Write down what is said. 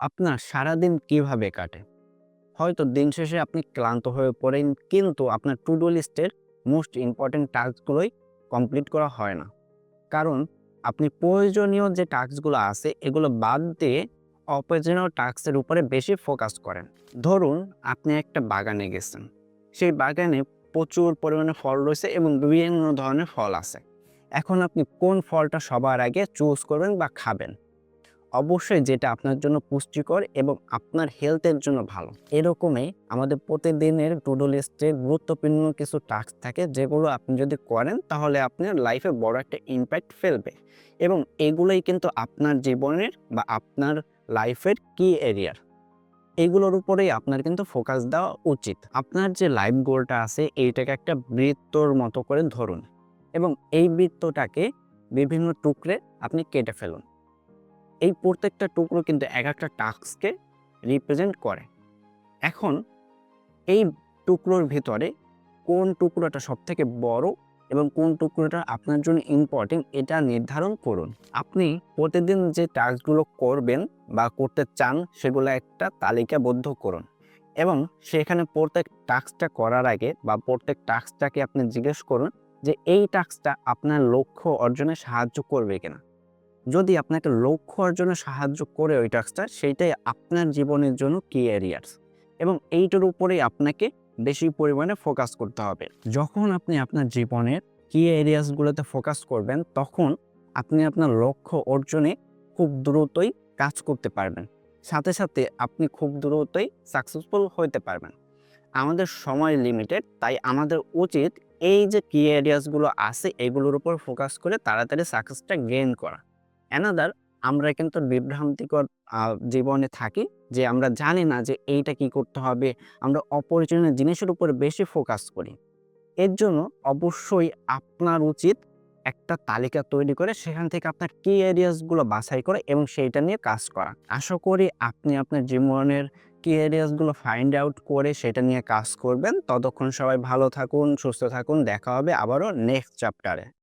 আপনার সারাদিন কিভাবে কাটে? হয়তো দিন শেষে আপনি ক্লান্ত হয়ে পড়েন, কিন্তু আপনার টু ডু লিস্টের মোস্ট ইম্পোর্টেন্ট টাস্কগুলোই কমপ্লিট করা হয় না। কারণ আপনি প্রয়োজনীয় যে টাস্কগুলো আছে এগুলো বাদ দিয়ে অপ্রয়োজনীয় টাস্কের উপরে বেশি ফোকাস করেন। ধরুন আপনি একটা বাগানে গেছেন। সেই বাগানে প্রচুর পরিমাণে ফল রয়েছে এবং বিভিন্ন ধরনের ফল আছে। এখন আপনি কোন ফলটা সবার আগে চুজ করবেন বা খাবেন? অবশ্যই যেটা আপনার জন্য পুষ্টিকর এবং আপনার হেলথের জন্য ভালো। এরকমই আমাদের প্রতিদিনের টু ডু লিস্টে গুরুত্বপূর্ণ কিছু টাস্ক থাকে, যেগুলো আপনি যদি করেন তাহলে আপনার লাইফে বড় একটা ইমপ্যাক্ট ফেলবে এবং এগুলোই কিন্তু আপনার জীবনের বা আপনার লাইফের কি এরিয়ার, এগুলোর উপরেই আপনার কিন্তু ফোকাস দেওয়া উচিত। আপনার যে লাইফ গোলটা আছে এইটাকে একটা বৃত্তর মতো করে ধরুন এবং এই বৃত্তটাকে বিভিন্ন টুকরে আপনি কেটে ফেলুন। এই প্রত্যেকটা টুকরো কিন্তু এক একটা টাস্ককে রিপ্রেজেন্ট করে। এখন এই টুকরোর ভিতরে কোন টুকরোটা সবথেকে বড় এবং কোন টুকরোটা আপনার জন্য ইম্পর্টেন্ট এটা নির্ধারণ করুন। আপনি প্রতিদিন যে টাস্কগুলো করবেন বা করতে চান সেগুলো একটা তালিকাবদ্ধ করুন এবং সেখানে প্রত্যেক টাস্কটা করার আগে বা প্রত্যেক টাস্কটাকে আপনি জিজ্ঞেস করুন যে এই টাস্কটা আপনার লক্ষ্য অর্জনে সাহায্য করবে কিনা। যদি আপনাকে লক্ষ্য অর্জনে সাহায্য করে ওই টাস্কটা, সেইটাই আপনার জীবনের জন্য কি এরিয়াস এবং এইটার উপরেই আপনাকে বেশি পরিমাণে ফোকাস করতে হবে। যখন আপনি আপনার জীবনের কি এরিয়াসগুলোতে ফোকাস করবেন, তখন আপনি আপনার লক্ষ্য অর্জনে খুব দ্রুতই কাজ করতে পারবেন। সাথে সাথে আপনি খুব দ্রুতই সাকসেসফুল হতে পারবেন। আমাদের সময় লিমিটেড, তাই আমাদের উচিত এই যে কি এরিয়াসগুলো আছে এগুলোর উপর ফোকাস করে তাড়াতাড়ি সাকসেসটা গেইন করা। অ্যানাদার, আমরা কিন্তু বিভ্রান্তিকর জীবনে থাকি, যে আমরা জানি না যে এইটা কি করতে হবে। আমরা অপরিচনীয় জিনিসের উপরে বেশি ফোকাস করি। এর জন্য অবশ্যই আপনার উচিত একটা তালিকা তৈরি করে সেখান থেকে আপনার কি এরিয়াস গুলো বাছাই করে এবং সেইটা নিয়ে কাজ করা। আশা করি আপনি আপনার জীবনের কি এরিয়াস গুলো ফাইন্ড আউট করে সেটা নিয়ে কাজ করবেন। ততক্ষণ সবাই ভালো থাকুন, সুস্থ থাকুন। দেখা হবে আবারও নেক্সট চ্যাপ্টারে।